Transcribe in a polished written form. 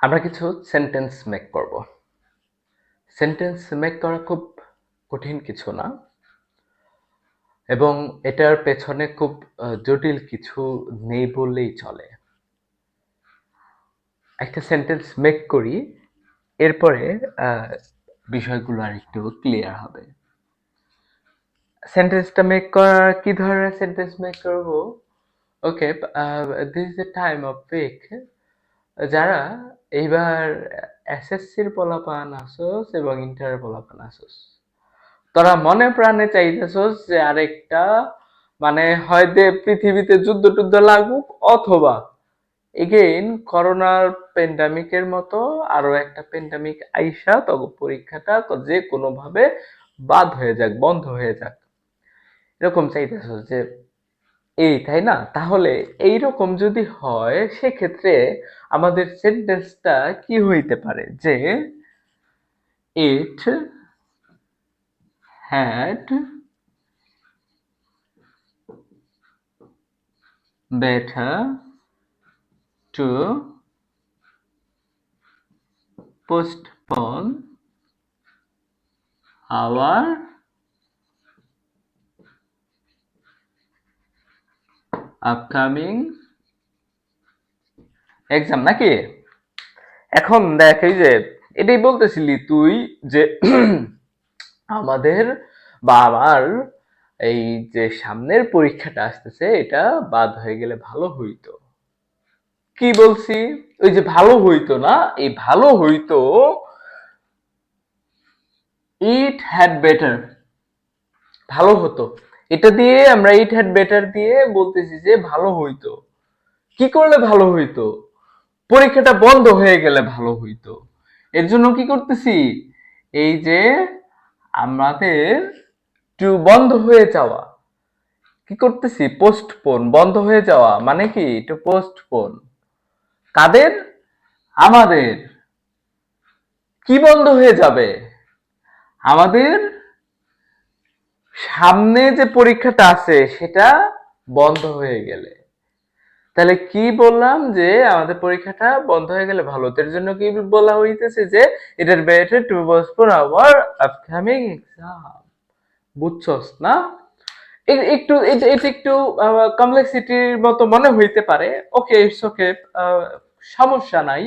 আমরা কিছু sentence make করব। সেন্টেন্স মেক করা খুব কঠিন কিছু না এবং এটার পেছনে খুব জটিল কিছু নেই বললেই চলে। একটা সেন্টেন্স মেক করি, এরপরে বিষয়গুলো আর একটু ক্লিয়ার হবে। সেন্টেন্সটা মেক করার কি ধরনের সেন্টেন্স মেক করব? Okay, this is a time of week. যারা এইবার এসএসসির পোলাপান আসোস এবং ইন্টারের পোলাপান আসোস, তোরা মনে প্রাণে চাইতেছস যে আরেকটা মানে হয়তো পৃথিবীতে যুদ্ধ টুদ্ধ লাগুক, অথবা এগেইন করোনার প্যান্ডামিকের মতো আরো একটা প্যান্ডামিক আইসা তখন পরীক্ষাটা যে কোনো ভাবে বাদ হয়ে যাক, বন্ধ হয়ে যাক, এরকম চাইতেছস যে এই, তাই না? তাহলে এইরকম যদি হয় সেক্ষেত্রে আমাদের সেন্টেন্সটা কি হইতে পারে যে it had better to postpone our upcoming exam, নাকি? এখন দেখ, এই যে এটাই বলতেছিলি তুই যে আমাদের বা আমার এই যে সামনের পরীক্ষাটা আসতেছে এটা বাদ হয়ে গেলে ভালো হইতো। কি বলছি? ওই যে ভালো হইতো না, এই ভালো হইতো ইট হ্যাড বেটার, ভালো হতো। এটা দিয়ে আমরা ইট হ্যাড বেটার দিয়ে বলতেছি যে ভালো হইতো। কি করলে ভালো হইতো? পরীক্ষাটা বন্ধ হয়ে গেলে ভালো হইতো। এর জন্য কি করতেছি? এই যে আমাদের টু বন্ধ হয়ে যাওয়া, কি করতেছি? পোস্টপোন, বন্ধ হয়ে যাওয়া মানে কি? To postpone. কাদের? আমাদের। কি বন্ধ হয়ে যাবে? আমাদের সামনে যে পরীক্ষাটা আছে সেটা বন্ধ হয়ে গেলে। তাহলে কি বললাম যে আমাদের পরীক্ষাটা বন্ধ হয়ে গেলে ভালো। এর জন্য কি বলা হইতেছে যে it is better to postpone our upcoming exam। বুঝছস না? একটু এটা একটু কমপ্লেক্সিটির মতো মনে হইতে পারে। ওকে, ইটস ওকে, সমস্যা নাই।